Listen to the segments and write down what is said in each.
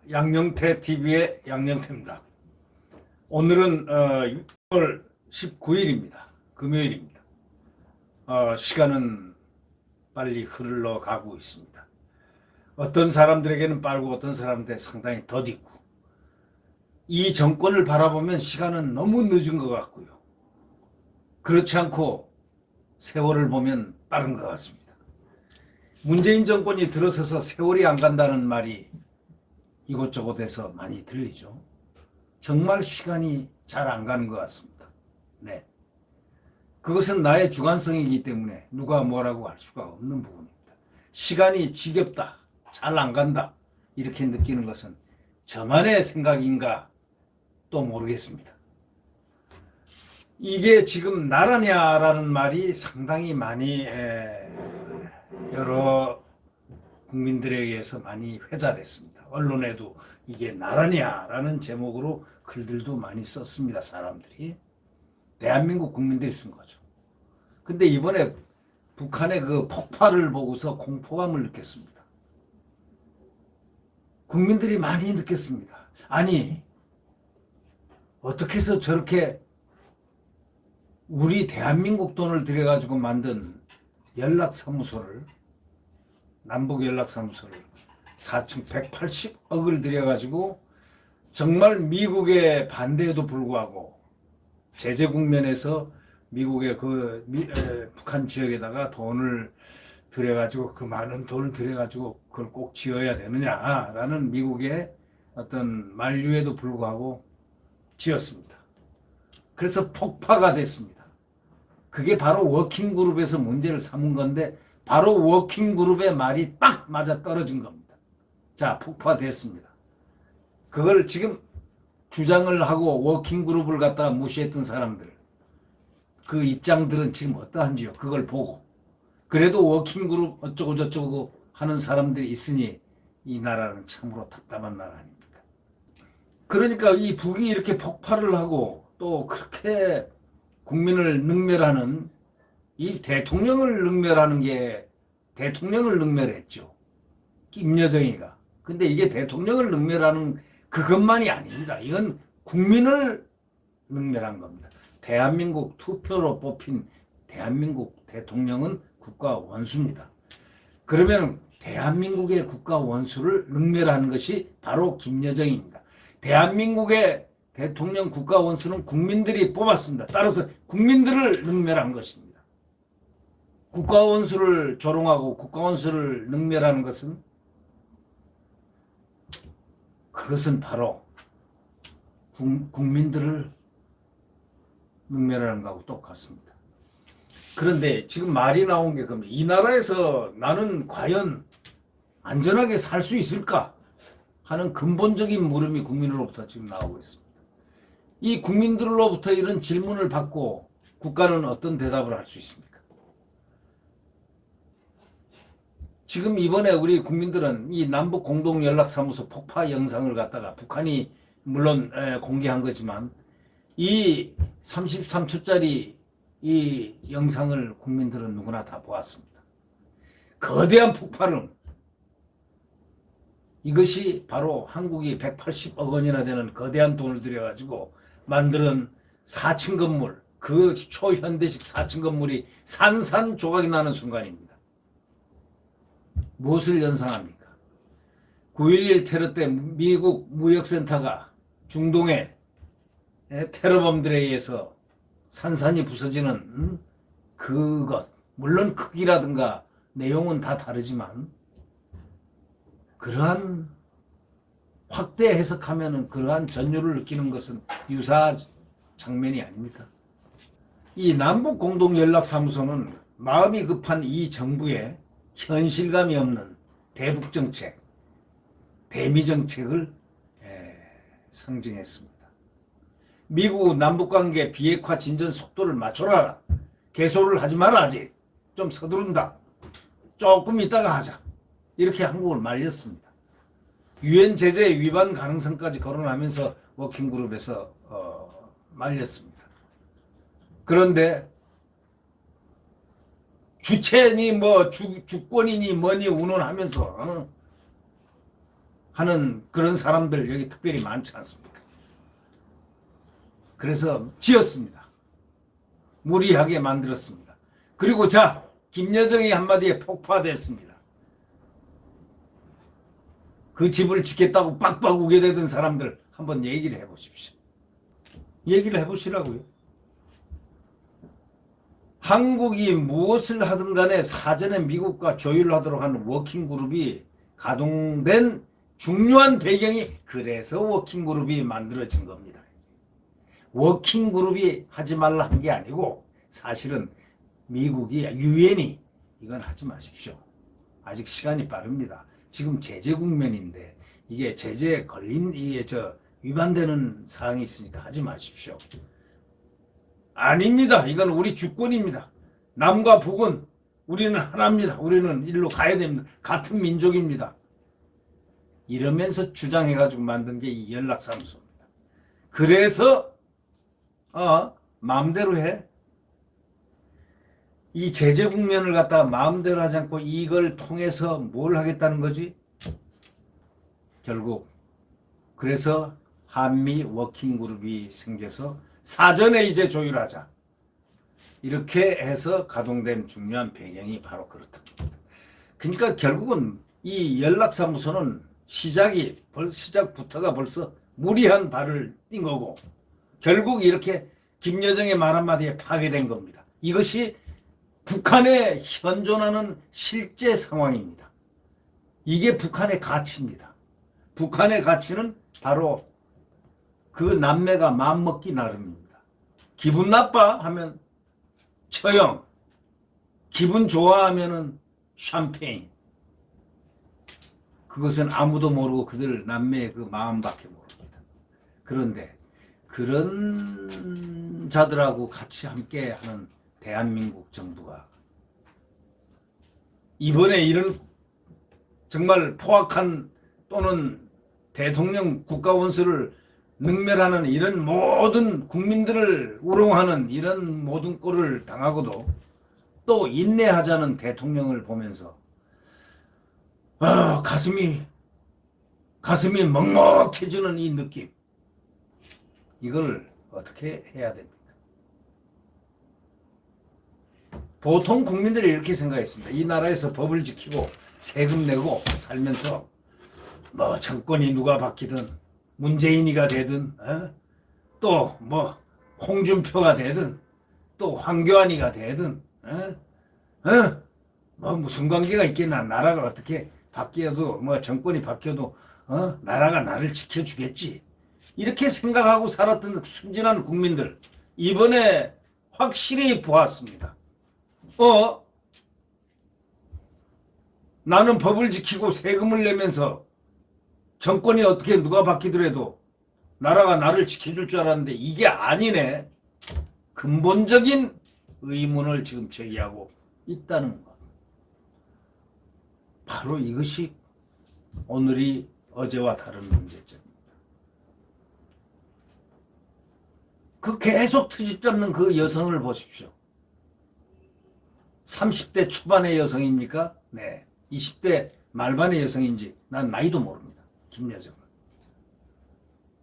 양영태 TV의 양영태입니다. 오늘은 6월 19일입니다. 금요일입니다. 시간은 빨리 흘러가고 있습니다. 어떤 사람들에게는 빠르고 어떤 사람들에게 상당히 더디고, 이 정권을 바라보면 시간은 너무 늦은 것 같고요. 그렇지 않고 세월을 보면 빠른 것 같습니다. 문재인 정권이 들어서서 세월이 안 간다는 말이 이곳저곳에서 많이 들리죠. 정말 시간이 잘 안 가는 것 같습니다. 네. 그것은 나의 주관성이기 때문에 누가 뭐라고 할 수가 없는 부분입니다. 시간이 지겹다, 잘 안 간다, 이렇게 느끼는 것은 저만의 생각인가 또 모르겠습니다. 이게 지금 나라냐라는 말이 상당히 많이 여러 국민들에 의해서 많이 회자됐습니다. 언론에도 이게 나라냐라는 제목으로 글들도 많이 썼습니다. 사람들이. 대한민국 국민들이 쓴 거죠. 근데 이번에 북한의 그 폭발을 보고서 공포감을 느꼈습니다. 국민들이 많이 느꼈습니다. 아니, 어떻게 해서 저렇게 우리 대한민국 돈을 들여가지고 만든 연락사무소를, 남북연락사무소를 4층 180억을 들여가지고 정말 미국의 반대에도 불구하고 제재 국면에서 미국의 북한 지역에다가 돈을 들여가지고, 그 많은 돈을 들여가지고 그걸 꼭 지어야 되느냐라는 미국의 어떤 만류에도 불구하고 지었습니다. 그래서 폭파가 됐습니다. 그게 바로 워킹그룹에서 문제를 삼은 건데, 바로 워킹그룹의 말이 딱 맞아 떨어진 겁니다. 자, 폭파됐습니다. 그걸 지금 주장을 하고 워킹그룹을 갖다가 무시했던 사람들, 그 입장들은 지금 어떠한지요? 그걸 보고. 그래도 워킹그룹 어쩌고 저쩌고 하는 사람들이 있으니 이 나라는 참으로 답답한 나라 아닙니까? 그러니까 이 북이 이렇게 폭발을 하고 또 그렇게 국민을 능멸하는, 이 대통령을 능멸하는 게, 대통령을 능멸했죠. 김여정이가. 근데 이게 대통령을 능멸하는 그것만이 아닙니다. 이건 국민을 능멸한 겁니다. 대한민국 투표로 뽑힌 대한민국 대통령은 국가 원수입니다. 그러면 대한민국의 국가 원수를 능멸하는 것이 바로 김여정입니다. 대한민국의 대통령 국가 원수는 국민들이 뽑았습니다. 따라서 국민들을 능멸한 것입니다. 국가 원수를 조롱하고 국가 원수를 능멸하는 것은, 그것은 바로 국민들을 능멸하는 것하고 똑같습니다. 그런데 지금 말이 나온 게 겁니다. 이 나라에서 나는 과연 안전하게 살 수 있을까 하는 근본적인 물음이 국민으로부터 지금 나오고 있습니다. 이 국민들로부터 이런 질문을 받고 국가는 어떤 대답을 할 수 있습니까? 지금 이번에 우리 국민들은 이 남북 공동연락사무소 폭파 영상을 갖다가, 북한이 물론 공개한 거지만 이 33초짜리 이 영상을 국민들은 누구나 다 보았습니다. 거대한 폭발음, 이것이 바로 한국이 180억 원이나 되는 거대한 돈을 들여가지고 만드는 4층 건물, 그 초현대식 4층 건물이 산산조각이 나는 순간입니다. 무엇을 연상합니까? 9.11 테러 때 미국 무역센터가 중동의 테러범들에 의해서 산산이 부서지는 그것, 물론 크기라든가 내용은 다 다르지만 그러한 확대 해석하면 그러한 전율을 느끼는 것은 유사한 장면이 아닙니까? 이 남북공동연락사무소는 마음이 급한 이 정부의 현실감이 없는 대북정책, 대미정책을 상징했습니다. 미국 남북관계 비핵화 진전 속도를 맞춰라. 개소를 하지 마라. 아직 좀 서두른다. 조금 있다가 하자. 이렇게 한국을 말렸습니다. 유엔 제재 위반 가능성까지 거론하면서 워킹그룹에서 말렸습니다. 그런데 주체니 뭐 주권이니 뭐니 운운하면서 하는 그런 사람들 여기 특별히 많지 않습니까? 그래서 지었습니다. 무리하게 만들었습니다. 그리고 자, 김여정이 한마디에 폭파됐습니다. 그 집을 짓겠다고 빡빡 우게 되던 사람들 한번 얘기를 해보십시오. 얘기를 해보시라고요. 한국이 무엇을 하든 간에 사전에 미국과 조율을 하도록 하는 워킹그룹이 가동된 중요한 배경이 그래서 워킹그룹이 만들어진 겁니다. 워킹그룹이 하지 말라 한 게 아니고 사실은 미국이 유엔이 이건 하지 마십시오. 아직 시간이 빠릅니다. 지금 제재 국면인데 이게 제재에 걸린 이게 위반되는 사항이 있으니까 하지 마십시오. 아닙니다. 이건 우리 주권입니다. 남과 북은 우리는 하나입니다. 우리는 일로 가야 됩니다. 같은 민족입니다. 이러면서 주장해가지고 만든 게 이 연락사무소입니다. 그래서 마음대로 해. 이 제재 국면을 갖다가 마음대로 하지 않고 이걸 통해서 뭘 하겠다는 거지? 결국 그래서 한미 워킹그룹이 생겨서 사전에 이제 조율하자. 이렇게 해서 가동된 중요한 배경이 바로 그렇다. 그러니까 결국은 이 연락사무소는 시작부터가 벌써 무리한 발을 띈 거고 결국 이렇게 김여정의 말 한마디에 파괴된 겁니다. 이것이 북한에 현존하는 실제 상황입니다. 이게 북한의 가치입니다. 북한의 가치는 바로 그 남매가 마음먹기 나름입니다. 기분 나빠 하면 처형, 기분 좋아하면은 샴페인. 그것은 아무도 모르고 그들 남매의 그 마음밖에 모릅니다. 그런데 그런 자들하고 같이 함께하는 대한민국 정부가 이번에 이런 정말 포악한 또는 대통령 국가원수를 능멸하는 이런 모든 국민들을 우롱하는 이런 모든 꼴을 당하고도 또 인내하자는 대통령을 보면서 가슴이 먹먹해지는 이 느낌, 이걸 어떻게 해야 됩니까? 보통 국민들이 이렇게 생각했습니다. 이 나라에서 법을 지키고 세금 내고 살면서 뭐 정권이 누가 바뀌든 문재인이가 되든 또 뭐 홍준표가 되든 또 황교안이가 되든 뭐 무슨 관계가 있겠나. 나라가 어떻게 바뀌어도 뭐 정권이 바뀌어도 나라가 나를 지켜주겠지. 이렇게 생각하고 살았던 순진한 국민들 이번에 확실히 보았습니다. 나는 법을 지키고 세금을 내면서 정권이 어떻게 누가 바뀌더라도 나라가 나를 지켜줄 줄 알았는데 이게 아니네. 근본적인 의문을 지금 제기하고 있다는 것. 바로 이것이 오늘이 어제와 다른 문제점입니다. 그 계속 트집 잡는 그 여성을 보십시오. 30대 초반의 여성입니까? 네. 20대 말반의 여성인지 난 나이도 모릅니다. 김여정은.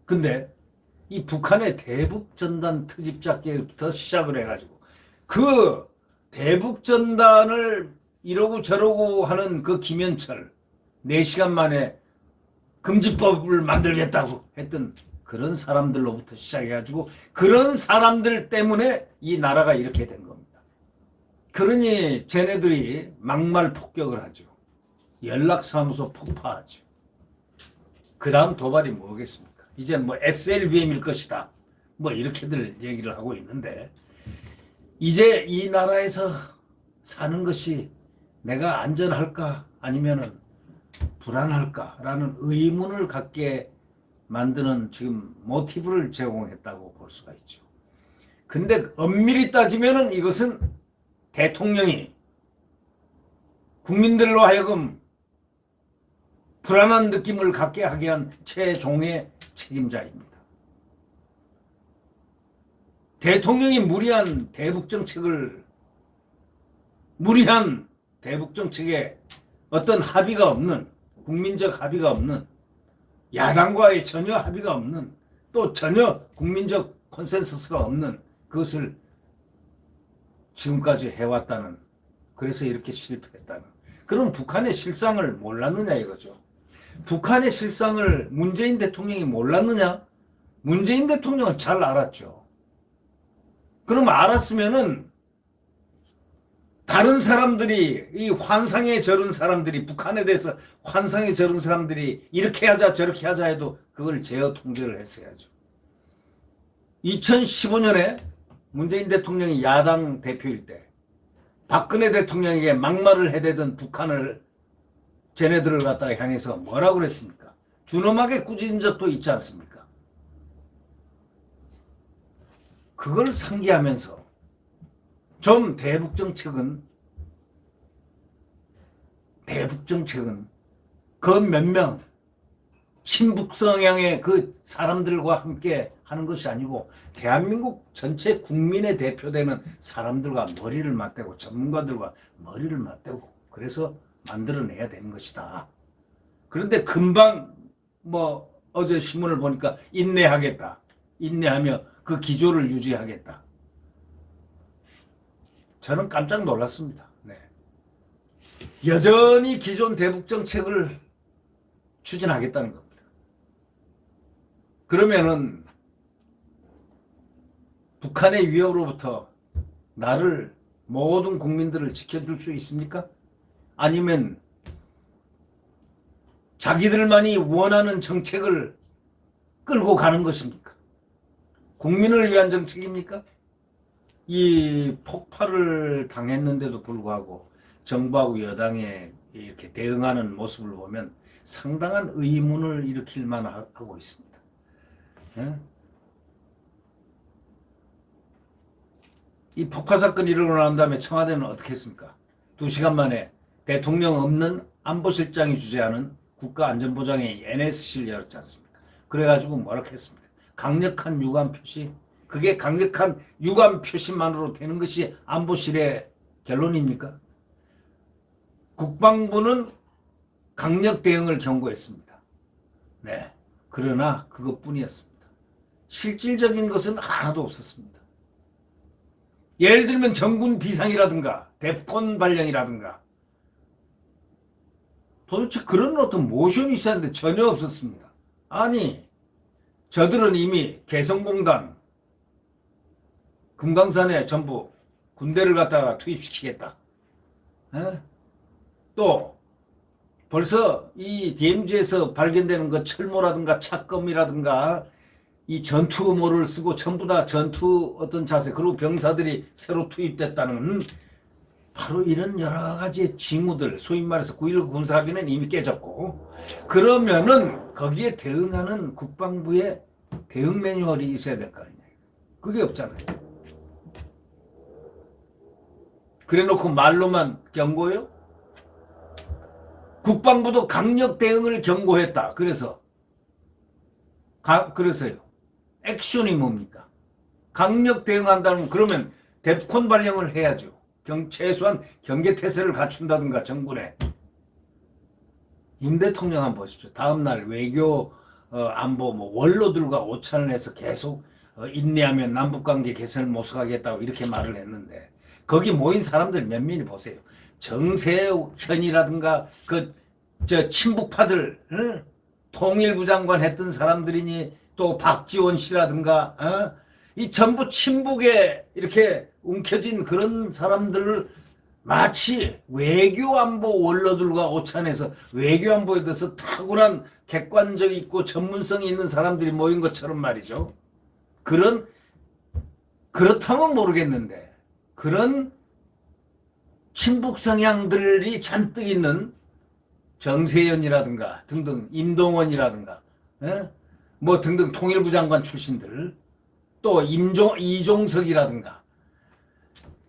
근데 이 북한의 대북전단 트집 잡기부터 시작을 해가지고 그 대북전단을 이러고 저러고 하는 그 김현철 4시간 만에 금지법을 만들겠다고 했던 그런 사람들로부터 시작해가지고 그런 사람들 때문에 이 나라가 이렇게 된 겁니다. 그러니 쟤네들이 막말 폭격을 하죠. 연락사무소 폭파하죠. 그 다음 도발이 뭐겠습니까? 이제 뭐 SLBM일 것이다. 뭐 이렇게들 얘기를 하고 있는데 이제 이 나라에서 사는 것이 내가 안전할까 아니면은 불안할까라는 의문을 갖게 만드는 지금 모티브를 제공했다고 볼 수가 있죠. 근데 엄밀히 따지면은 이것은 대통령이 국민들로 하여금 불안한 느낌을 갖게 하게 한 최종의 책임자입니다. 대통령이 무리한 대북정책에 어떤 합의가 없는 국민적 합의가 없는 야당과의 전혀 합의가 없는, 또 전혀 국민적 컨센서스가 없는 그것을 지금까지 해왔다는, 그래서 이렇게 실패했다는. 그럼 북한의 실상을 몰랐느냐 이거죠. 북한의 실상을 문재인 대통령이 몰랐느냐? 문재인 대통령은 잘 알았죠. 그럼 알았으면은 다른 사람들이, 이 환상에 절은 사람들이, 북한에 대해서 환상에 절은 사람들이 이렇게 하자 저렇게 하자 해도 그걸 제어 통제를 했어야죠. 2015년에 문재인 대통령이 야당 대표일 때 박근혜 대통령에게 막말을 해대던 북한을, 쟤네들을 갖다가 향해서 뭐라고 그랬습니까? 준엄하게 꾸짖은 적도 있지 않습니까? 그걸 상기하면서 좀 대북 정책은 그 몇 명 친북 성향의 그 사람들과 함께 하는 것이 아니고 대한민국 전체 국민의 대표되는 사람들과 머리를 맞대고 전문가들과 머리를 맞대고 그래서 만들어내야 되는 것이다. 그런데 금방 뭐 어제 신문을 보니까 인내하겠다. 인내하며 그 기조를 유지하겠다. 저는 깜짝 놀랐습니다. 네. 여전히 기존 대북 정책을 추진하겠다는 겁니다. 그러면은 북한의 위협으로부터 나를, 모든 국민들을 지켜줄 수 있습니까? 아니면 자기들만이 원하는 정책을 끌고 가는 것입니까? 국민을 위한 정책입니까? 이 폭발을 당했는데도 불구하고 정부하고 여당에 이렇게 대응하는 모습을 보면 상당한 의문을 일으킬 만하고 있습니다. 예? 이 폭파 사건이 일어나고 난 다음에 청와대는 어떻게 했습니까? 2시간 만에 대통령 없는 안보실장이 주재하는 국가안전보장회의 NSC를 열었지 않습니까? 그래가지고 뭐라고 했습니까? 강력한 유감 표시. 그게 강력한 유감 표시만으로 되는 것이 안보실의 결론입니까? 국방부는 강력 대응을 경고했습니다. 네. 그러나 그것뿐이었습니다. 실질적인 것은 하나도 없었습니다. 예를 들면 정군 비상이라든가 데프콘 발령이라든가 도대체 그런 어떤 모션이 있어야 하는데 전혀 없었습니다. 아니, 저들은 이미 개성공단 금강산에 전부 군대를 갖다가 투입시키겠다. 에? 또 벌써 이 DMZ에서 발견되는 그 철모라든가 착검이라든가 이 전투모를 쓰고 전부 다 전투 어떤 자세, 그리고 병사들이 새로 투입됐다는 바로 이런 여러 가지 징후들, 소위 말해서 9.19 군사합의는 이미 깨졌고, 그러면은 거기에 대응하는 국방부의 대응 매뉴얼이 있어야 될 거 아니냐. 그게 없잖아요. 그래 놓고 말로만 경고요? 국방부도 강력 대응을 경고했다. 그래서요. 액션이 뭡니까? 강력 대응한다면 그러면 데프콘 발령을 해야죠. 최소한 경계태세를 갖춘다든가 정군에. 문 대통령 한번 보십시오. 다음날 외교 안보 원로들과 오찬을 해서 계속 인내하면 남북관계 개선을 모색하겠다고 이렇게 말을 했는데 거기 모인 사람들 몇몇이 보세요. 정세현이라든가 친북파들 통일부 장관 했던 사람들이니 또 박지원 씨라든가 이 전부 친북에 이렇게 움켜진 그런 사람들을 마치 외교안보 원로들과 오찬해서 외교안보에 대해서 탁월한 객관적 있고 전문성이 있는 사람들이 모인 것처럼 말이죠. 그렇다면 모르겠는데 그런 친북 성향들이 잔뜩 있는 정세현이라든가 등등 임동원이라든가 등등 통일부 장관 출신들 또 이종석이라든가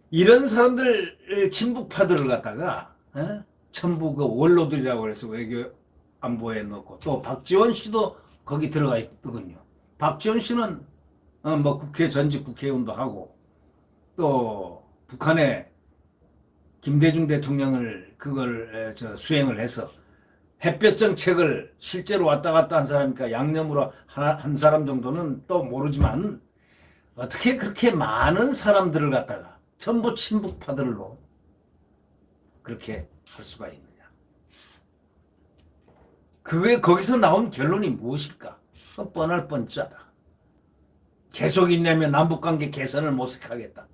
이런 사람들 친북파들을 갖다가 전부 그 원로들이라고 해서 외교안보에 넣고 또 박지원 씨도 거기 들어가 있거든요. 박지원 씨는 국회 전직 국회의원도 하고 또 북한의 김대중 대통령을 그걸 수행을 해서 햇볕 정책을 실제로 왔다 갔다 한 사람이니까 양념으로 한 사람 정도는 또 모르지만 어떻게 그렇게 많은 사람들을 갖다가 전부 친북파들로 그렇게 할 수가 있느냐. 그게 거기서 나온 결론이 무엇일까? 뻔할 뻔짜다. 계속 있냐면 남북관계 개선을 모색하겠다.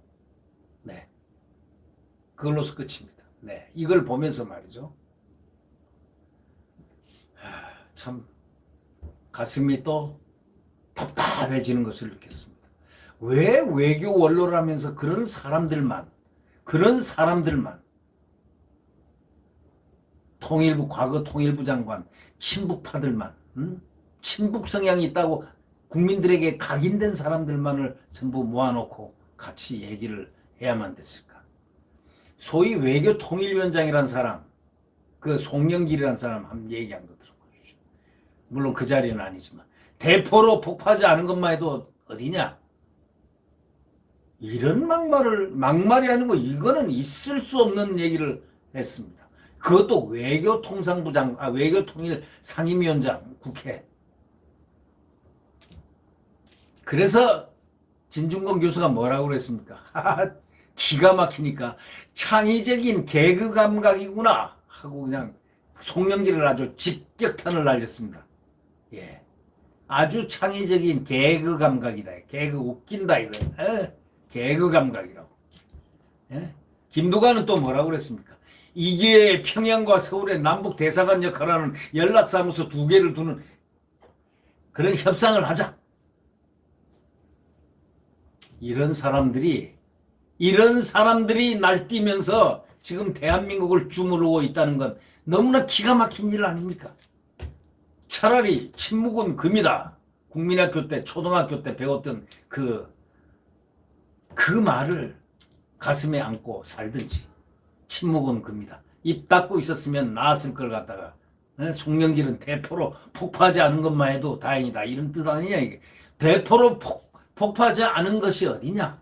네, 그걸로서 끝입니다. 네, 이걸 보면서 말이죠. 참 가슴이 또 답답해지는 것을 느꼈습니다. 왜 외교 원로를 하면서 그런 사람들만 통일부 과거 통일부 장관 친북파들만 친북 성향이 있다고 국민들에게 각인된 사람들만을 전부 모아놓고 같이 얘기를 해야만 됐을까? 소위 외교 통일위원장이라는 사람, 그 송영길이라는 사람 한번 얘기한 거 들어보십시오. 물론 그 자리는 아니지만 대포로 폭파하지 않은 것만 해도 어디냐? 이런 막말이 아니고 이거는 있을 수 없는 얘기를 했습니다. 그것도 외교통일 상임위원장 국회. 그래서 진중권 교수가 뭐라고 그랬습니까? 기가 막히니까 창의적인 개그 감각이구나 하고 그냥 송영길을 아주 직격탄을 날렸습니다. 예, 아주 창의적인 개그 감각이다. 개그 웃긴다 이거. 개그 감각이라고. 예? 김두관은 또 뭐라고 그랬습니까? 이게 평양과 서울의 남북 대사관 역할하는 연락사무소 2개를 두는 그런 협상을 하자. 이런 사람들이 날뛰면서 지금 대한민국을 주무르고 있다는 건 너무나 기가 막힌 일 아닙니까? 차라리 친묵은 금이다. 국민학교 때, 초등학교 때 배웠던 그 말을 가슴에 안고 살든지. 침묵은 금이다. 입 닫고 있었으면 나았을 걸 갖다가 송영길은 대포로 폭파하지 않은 것만 해도 다행이다. 이런 뜻 아니냐 이게. 대포로 폭파하지 않은 것이 어디냐.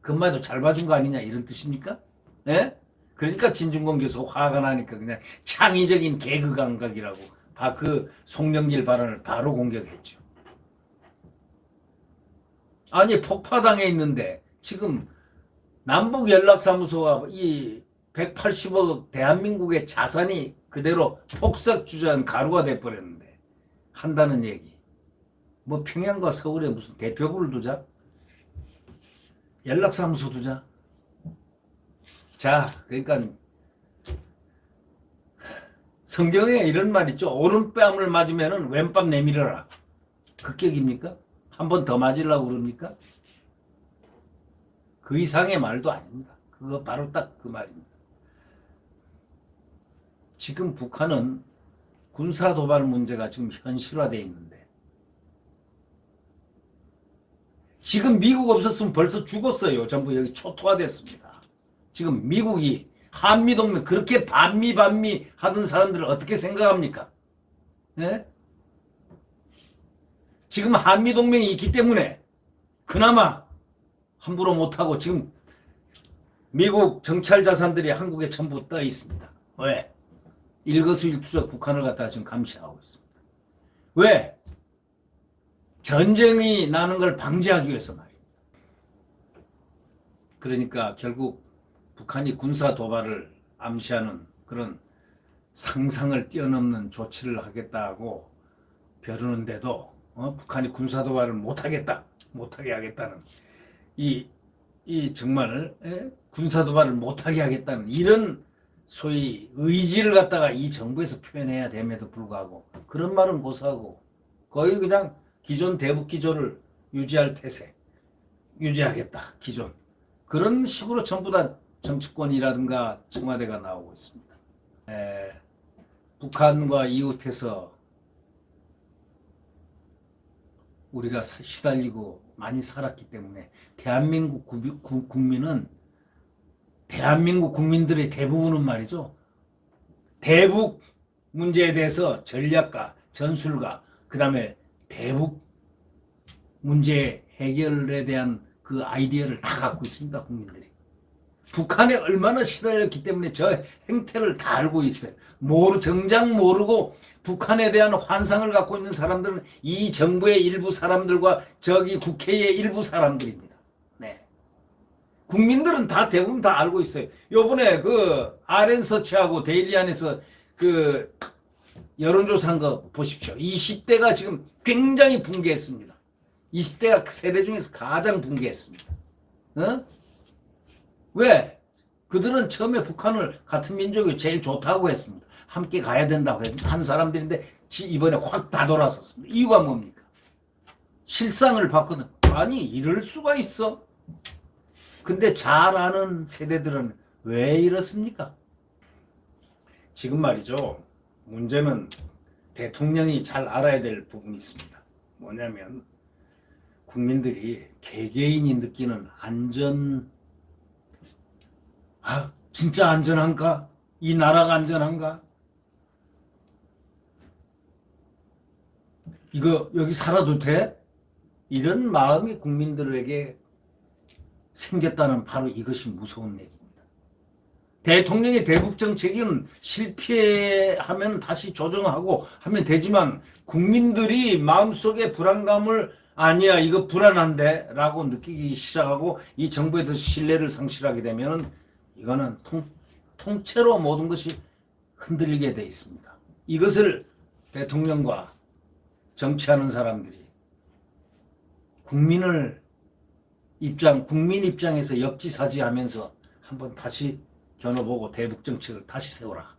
그것만 해도 잘 봐준 거 아니냐 이런 뜻입니까? 예? 그러니까 진중권 교수 화가 나니까 그냥 창의적인 개그 감각이라고 그 송영길 발언을 바로 공격했죠. 아니 폭파당해 있는데 지금 남북연락사무소가 이 180억 대한민국의 자산이 그대로 폭삭 주저앉은 가루가 돼버렸는데 한다는 얘기. 뭐 평양과 서울에 무슨 대표부를 두자? 연락사무소 두자? 자, 그러니까 성경에 이런 말 있죠. 오른뺨을 맞으면 왼뺨 내밀어라. 극격입니까? 한 번 더 맞으려고 그럽니까? 그 이상의 말도 아닙니다. 그거 바로 딱 그 말입니다. 지금 북한은 군사도발 문제가 지금 현실화되어 있는데 지금 미국 없었으면 벌써 죽었어요. 전부 여기 초토화됐습니다. 지금 미국이 한미동맹 그렇게 반미 하던 사람들을 어떻게 생각합니까? 네? 지금 한미동맹이 있기 때문에 그나마 함부로 못하고 지금 미국 정찰 자산들이 한국에 전부 떠 있습니다. 왜? 일거수일투족 북한을 갖다가 지금 감시하고 있습니다. 왜? 전쟁이 나는 걸 방지하기 위해서 말입니다. 그러니까 결국 북한이 군사 도발을 암시하는 그런 상상을 뛰어넘는 조치를 하겠다고 벼르는데도 북한이 군사 도발을 못하게 하겠다는 이 정말 군사 도발을 못하게 하겠다는 이런 소위 의지를 갖다가 이 정부에서 표현해야 됨에도 불구하고 그런 말은 고사하고 거의 그냥 기존 대북 기조를 유지할 태세, 유지하겠다 기존 그런 식으로 전부 다 정치권이라든가 청와대가 나오고 있습니다. 북한과 이웃해서 우리가 시달리고 많이 살았기 때문에 대한민국 국민은 대한민국 국민들의 대부분은 말이죠. 대북 문제에 대해서 전략가, 전술가, 그 다음에 대북 문제 해결에 대한 그 아이디어를 다 갖고 있습니다. 국민들이. 북한에 얼마나 시달렸기 때문에 저 행태를 다 알고 있어요. 정작 모르고 북한에 대한 환상을 갖고 있는 사람들은 이 정부의 일부 사람들과 저기 국회의 일부 사람들입니다. 네. 국민들은 대부분 다 알고 있어요. 요번에 그 RN서치하고 데일리안에서 그 여론조사한 거 보십시오. 20대가 지금 굉장히 붕괴했습니다. 20대가 세대 중에서 가장 붕괴했습니다. 어? 왜? 그들은 처음에 북한을 같은 민족이 제일 좋다고 했습니다. 함께 가야 된다고 한 사람들인데 이번에 확 다 돌아섰습니다. 이유가 뭡니까? 실상을 봤거든. 아니 이럴 수가 있어. 근데 잘 아는 세대들은 왜 이렇습니까? 지금 말이죠. 문제는 대통령이 잘 알아야 될 부분이 있습니다. 뭐냐면 국민들이 개개인이 느끼는 진짜 안전한가? 이 나라가 안전한가? 이거 여기 살아도 돼? 이런 마음이 국민들에게 생겼다는 바로 이것이 무서운 얘기입니다. 대통령의 대북 정책은 실패하면 다시 조정하고 하면 되지만 국민들이 마음속에 불안감을 아니야 이거 불안한데 라고 느끼기 시작하고 이 정부에 대해서 신뢰를 상실하게 되면 이거는 통째로 모든 것이 흔들리게 돼 있습니다. 이것을 대통령과 정치하는 사람들이 국민 입장에서 역지사지하면서 한번 다시 겨눠보고 대북 정책을 다시 세워라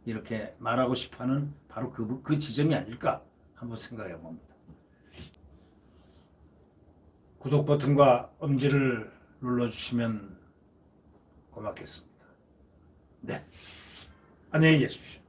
이렇게 말하고 싶어하는 바로 그 지점이 아닐까 한번 생각해 봅니다. 구독 버튼과 엄지를 눌러주시면 고맙겠습니다. 네, 안녕히 계십시오.